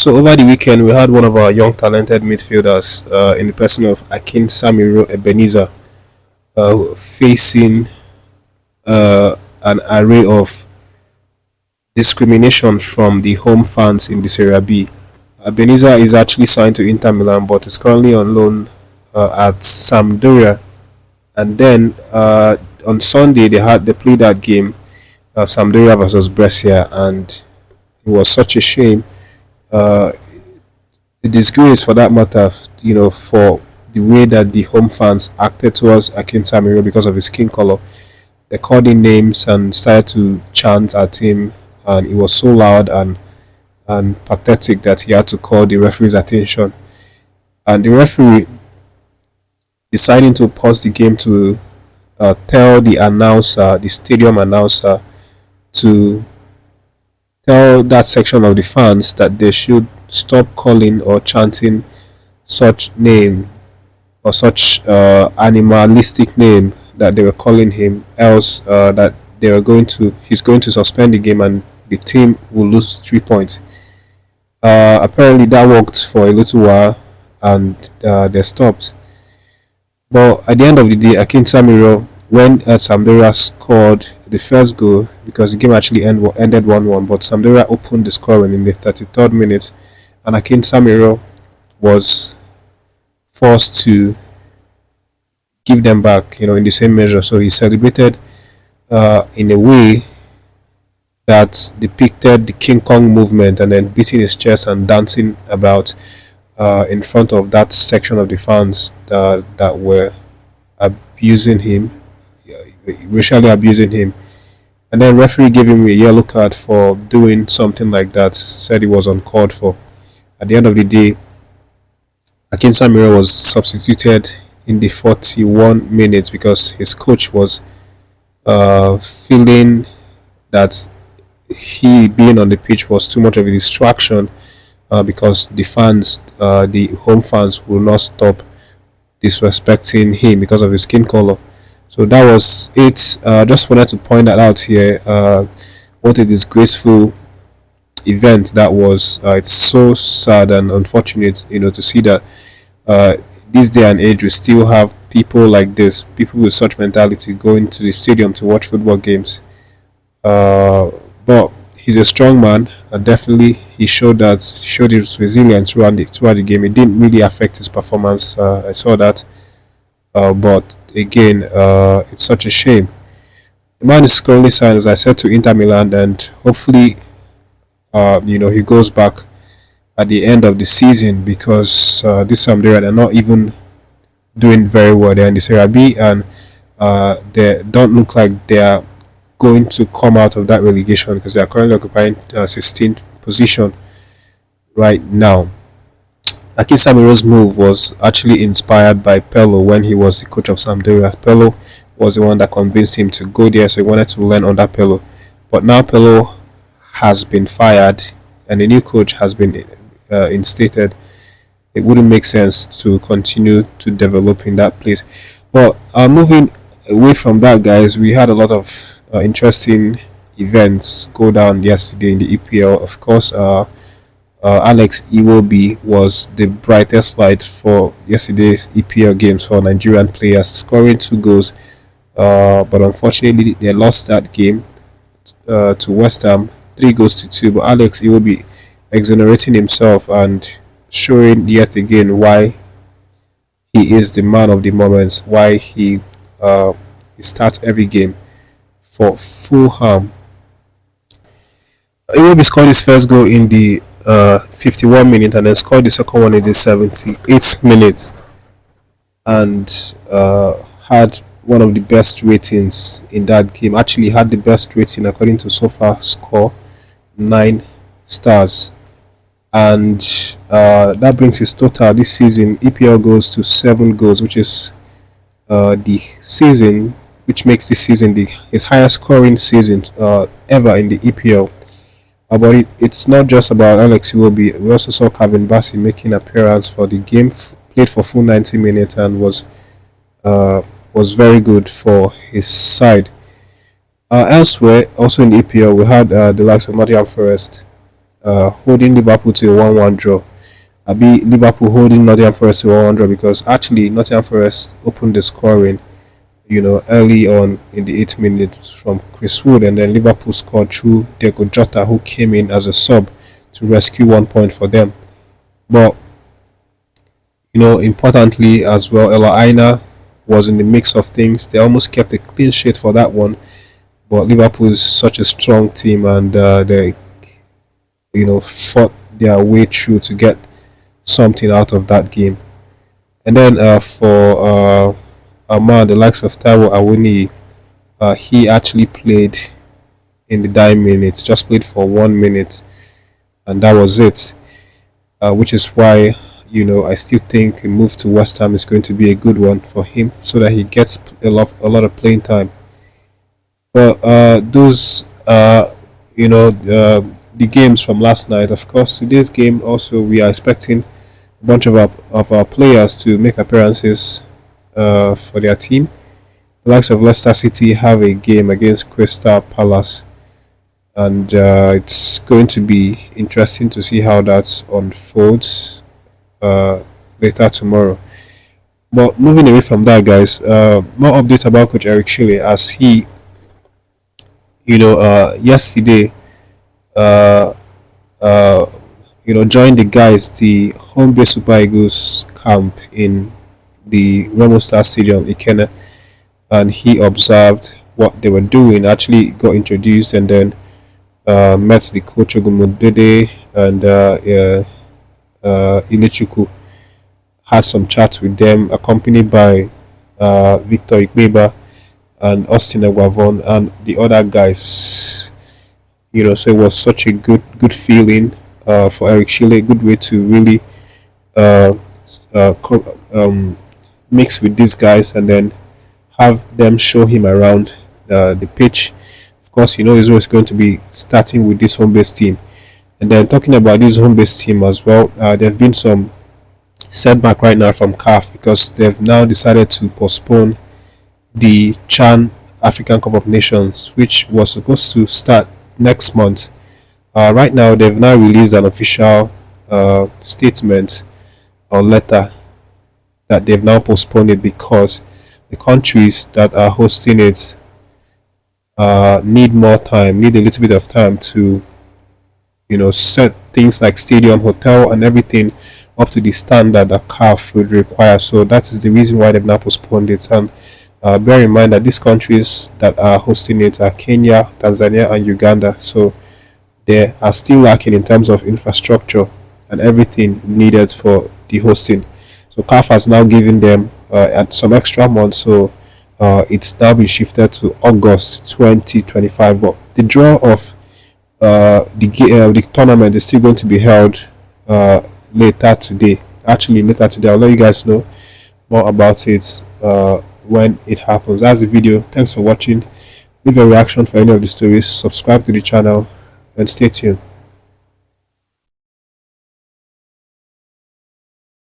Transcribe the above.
So over the weekend, we had one of our young talented midfielders in the person of AKINSAN Ebenezer facing an array of discrimination from the home fans in the Serie B. Ebenezer is actually signed to Inter Milan but is currently on loan at Sampdoria. And then on Sunday they played that game, Sampdoria versus Brescia, and it was such a shame. Uh, the disgrace for that matter, for the way that the home fans acted towards Akin Samiro because of his skin color. They called him names and started to chant at him, and it was so loud and pathetic that he had to call the referee's attention. And the referee deciding to pause the game to tell the announcer, the stadium announcer, to tell that section of the fans that they should stop calling or chanting such name or such animalistic name that they were calling him, else that he's going to suspend the game and the team will lose 3 points. Apparently that worked for a little while and they stopped. But at the end of the day, Akin Samiro, when Sampdoria scored the first goal, because the game actually ended 1-1, but Sampdoria opened the scoring in the 33rd minute, and Akin Samiro was forced to give them back, in the same measure. So he celebrated in a way that depicted the King Kong movement, and then beating his chest and dancing about in front of that section of the fans that were abusing him, racially abusing him. And then referee gave him a yellow card for doing something like that, said it was uncalled for. At the end of the day, Akin Samiro was substituted in the 41 minutes because his coach was feeling that he being on the pitch was too much of a distraction because the home fans will not stop disrespecting him because of his skin color. So that was it. Just wanted to point that out here. What a disgraceful event that was. It's so sad and unfortunate, to see that this day and age we still have people like this, people with such mentality going to the stadium to watch football games. But he's a strong man, and definitely he showed his resilience throughout the game. It didn't really affect his performance. I saw that, but again, it's such a shame. The man is currently signed, as I said, to Inter Milan, and hopefully, he goes back at the end of the season because this Sampdoria, they're not even doing very well. They're in the Serie B, and they don't look like they are going to come out of that relegation because they are currently occupying 16th position right now. Akin Samiro's move was actually inspired by Pello when he was the coach of Sampdoria. Pello was the one that convinced him to go there, so he wanted to learn under Pello. But now Pello has been fired and a new coach has been instated. It wouldn't make sense to continue to develop in that place. But moving away from that, guys, we had a lot of interesting events go down yesterday in the EPL. Of course, Alex Iwobi was the brightest light for yesterday's EPL games for Nigerian players, scoring 2 goals. But unfortunately, they lost that game to West Ham, 3 goals to 2. But Alex Iwobi exonerating himself and showing yet again why he is the man of the moment, why he starts every game for Fulham. Iwobi scored his first goal in the 51 minute and then scored the second one in the 78th minute, and had one of the best ratings in that game. Actually had the best rating according to SofaScore, 9 stars, and that brings his total this season EPL goals to 7 goals, which is which makes this season his highest scoring season ever in the EPL. But it's not just about Alex Iwobi. We also saw Calvin Bassey making appearance for the game, played for full 90 minutes and was very good for his side. Elsewhere, also in the EPL, we had the likes of Nottingham Forest holding Liverpool to a 1-1 draw. I be Liverpool holding Nottingham Forest to 1-1 draw, because actually Nottingham Forest opened the scoring, early on in the 8th minute from Chris Wood, and then Liverpool scored through Diego Jota, who came in as a sub to rescue 1 point for them. But importantly as well, Ella Aina was in the mix of things. They almost kept a clean sheet for that one, but Liverpool is such a strong team, and they fought their way through to get something out of that game. And then for a man the likes of Taiwo Awoniyi, he actually played in the dying minutes, just played for 1 minute, and that was it. Which is why I still think a move to West Ham is going to be a good one for him, so that he gets a lot of playing time. But those the games from last night. Of course, today's game also, we are expecting a bunch of our players to make appearances for their team. The likes of Leicester City have a game against Crystal Palace, and it's going to be interesting to see how that unfolds later tomorrow. But moving away from that, guys, more updates about Coach Eric Chelle, as he, yesterday, uh, uh, joined the home base Super Eagles camp in the Remo Star Stadium, Ikene, and he observed what they were doing. Actually, got introduced, and then met the coach Ogumodede and Ilechukwu. Had some chats with them, accompanied by Victor Ikbeba and Austin EGUAVOEN and the other guys. So it was such a good feeling for Eric Chelle. A good way to really uh, mix with these guys, and then have them show him around the pitch. Of course, he's always going to be starting with this home base team. And then talking about this home base team as well, there have been some setback right now from CAF, because they've now decided to postpone the CHAN African Cup of Nations, which was supposed to start next month. Right now, they've now released an official statement or letter that they've now postponed it, because the countries that are hosting it need more time, need a little bit of time to, set things like stadium, hotel, and everything up to the standard that CAF would require. So that is the reason why they've now postponed it. And bear in mind that these countries that are hosting it are Kenya, Tanzania, and Uganda. So they are still lacking in terms of infrastructure and everything needed for the hosting. So CAF has now given them some extra months. So it's now been shifted to August 2025. But the draw of the tournament is still going to be held later today. Actually, later today, I'll let you guys know more about it when it happens. That's the video. Thanks for watching. Leave a reaction for any of the stories. Subscribe to the channel and stay tuned.